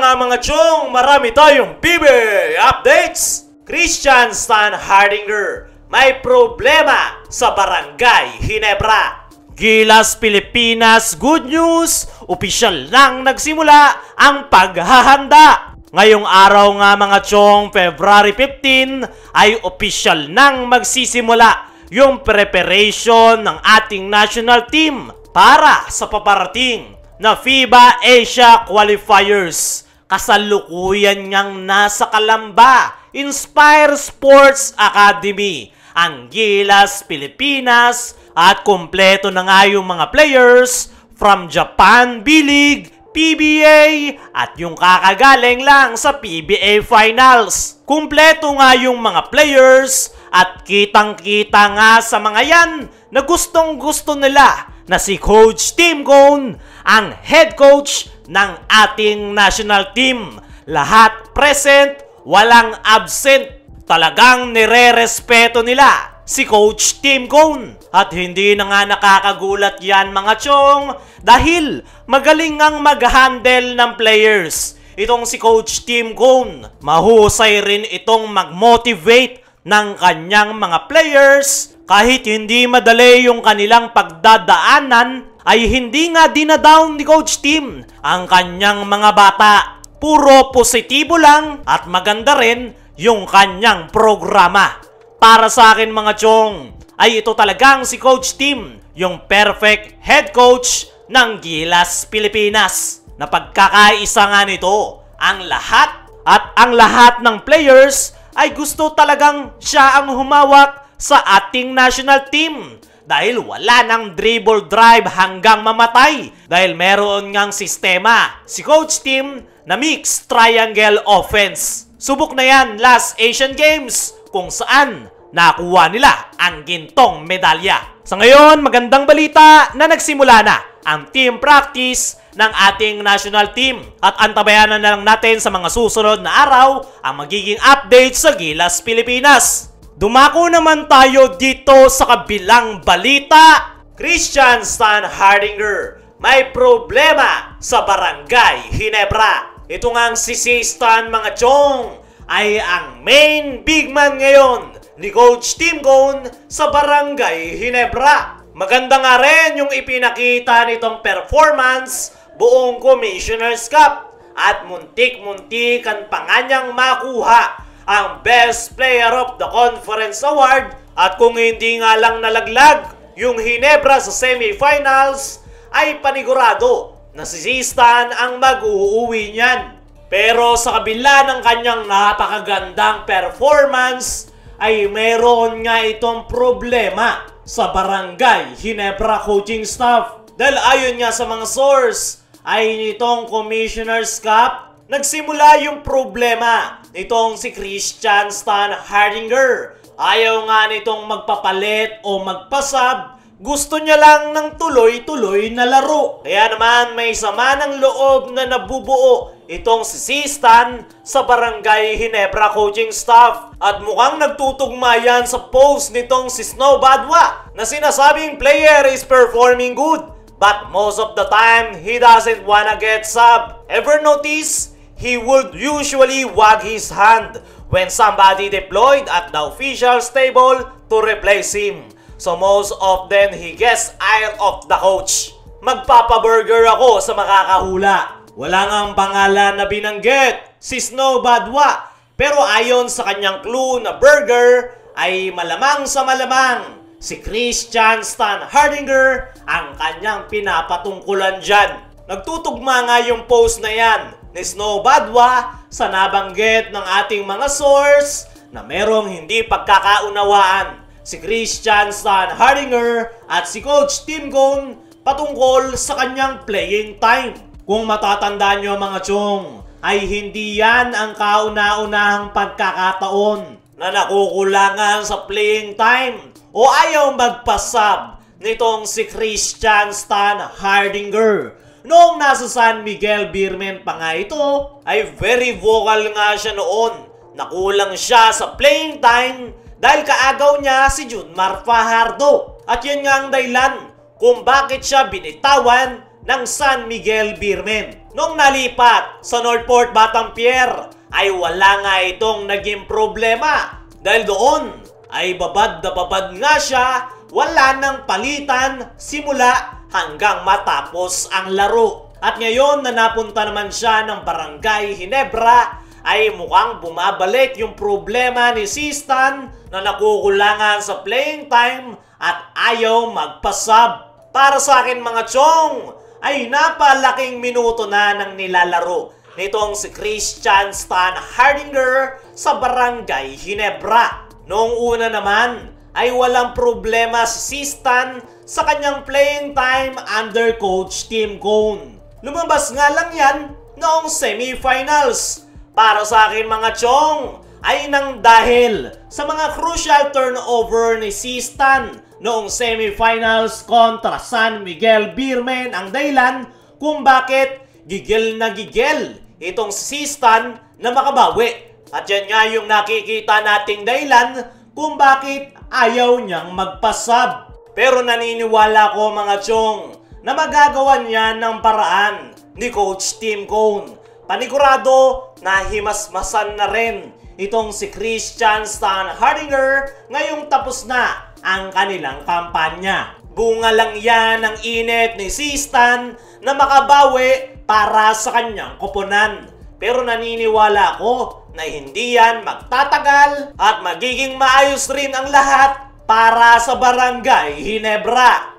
nga mga chong, marami tayong PBA updates. Christian Stan Hardinger may problema sa Barangay Ginebra. Gilas Pilipinas, good news! Opisyal nang nagsimula ang paghahanda. Ngayong araw nga mga chong, February 15, ay opisyal nang magsisimula yung preparation ng ating national team para sa paparating na FIBA Asia Qualifiers. Kasalukuyan niyang nasa Calamba Inspire Sports Academy ang Gilas Pilipinas at kumpleto na nga yung mga players from Japan B-League, PBA at yung kakagaling lang sa PBA Finals. Kumpleto nga yung mga players at kitang-kita nga sa mga yan na gustong-gusto nila na si Coach Tim Cone, ang head coach ng ating national team. Lahat present, walang absent. Talagang nire-respeto nila si Coach Tim Cone. At hindi na nga nakakagulat yan mga chong dahil magaling ang mag-handle ng players. Itong si Coach Tim Cone, mahusay rin itong mag-motivate ng kanyang mga players. Kahit hindi madali yung kanilang pagdadaanan, ay hindi nga dinadown ni Coach Tim ang kanyang mga bata. Puro positibo lang at maganda rin yung kanyang programa. Para sa akin mga chong, ay ito talagang si Coach Tim, yung perfect head coach ng Gilas Pilipinas. Na pagkakaisa nga nito ang lahat at ang lahat ng players ay gusto talagang siya ang humawak sa ating national team. Dahil wala nang dribble drive hanggang mamatay. Dahil meron ngang sistema si Coach Tim na mixed triangle offense. Subok na yan last Asian Games kung saan nakuha nila ang gintong medalya. Sa ngayon, magandang balita na nagsimula na ang team practice ng ating national team. At antabayanan na lang natin sa mga susunod na araw ang magiging update sa Gilas Pilipinas. Dumako naman tayo dito sa kabilang balita. Christian Stan Hardinger may problema sa Barangay Ginebra. Ito ngang si Stan mga chong ay ang main big man ngayon ni Coach Tim Cone sa Barangay Ginebra. Maganda nga rin yung ipinakita nitong performance buong Commissioner's Cup at muntik-muntikan pa nga niyang makuha ang Best Player of the Conference Award. At kung hindi nga lang nalaglag yung Ginebra sa semifinals, ay panigurado na si Stan ang mag-uuwi niyan. Pero sa kabila ng kanyang napakagandang performance, ay meron nga itong problema sa Barangay Ginebra coaching staff. Dahil ayon nga sa mga source, ay nitong Commissioner's Cup, nagsimula yung problema nitong si Christian Stan Hardinger. Ayaw nga nitong magpapalit o magpasab. Gusto niya lang ng tuloy-tuloy na laro. Kaya naman may sama ng loob na nabubuo itong si Stan sa Barangay Ginebra coaching staff. At mukhang nagtutugma yan sa post nitong si Snow Badwa na sinasabing player is performing good, but most of the time, he doesn't wanna get sub. Ever notice? He would usually wag his hand when somebody deployed at the official's table to replace him. So most often, he gets eye of the coach. Magpapaburger ako sa makakahula. Wala ngang pangalan na binanggit si Snow Badwa. Pero ayon sa kanyang clue na burger, ay malamang sa malamang si Christian Stan Hardinger ang kanyang pinapatungkulan dyan. Nagtutugma nga yung post na yan ni Snow Badwa sa nabanggit ng ating mga source na merong hindi pagkakaunawaan si Christian Stan Hardinger at si Coach Tim Cone patungkol sa kanyang playing time. Kung matatandaan nyo mga chong, ay hindi yan ang kauna-unahang pagkakataon na nakukulangan sa playing time o ayaw magpasab nitong si Christian Stan Hardinger. Noong nasa San Miguel Beermen pa nga ito, ay very vocal nga siya noon. Nakulang siya sa playing time dahil kaagaw niya si Junmar Fajardo. At yun nga ang dahilan kung bakit siya binitawan ng San Miguel Beermen. Nung nalipat sa Northport Batampier ay wala nga itong naging problema dahil doon ay babad na babad nga siya, wala nang palitan simula hanggang matapos ang laro. At ngayon na napunta naman siya ng Barangay Ginebra ay mukhang bumabalik yung problema ni Sistan na nakukulangan sa playing time at ayaw magpasab. Para sa akin mga chong, ay napalaking minuto na ng nilalaro nitong si Christian Stan Hardinger sa Barangay Ginebra. Noong una naman ay walang problema si Sistan sa kanyang playing time under Coach Tim Cone. Lumabas nga lang yan noong semifinals. Para sa akin mga chong, ay nang dahil sa mga crucial turnover ni Sistan noong semifinals kontra San Miguel Beermen ang dahilan kung bakit gigil na gigil itong Sistan na makabawi. At yan nga yung nakikita nating dahilan kung bakit ayaw niyang magpasab. Pero naniniwala ko mga chong na magagawa niya ng paraan ni Coach Tim Cone. Panigurado na himasmasan na rin itong si Christian Stan Hardinger ngayong tapos na ang kanilang kampanya. Bunga lang yan ng init ni Sistan na makabawi para sa kanyang koponan. Pero naniniwala ako na hindi yan magtatagal at magiging maayos rin ang lahat para sa Barangay Ginebra.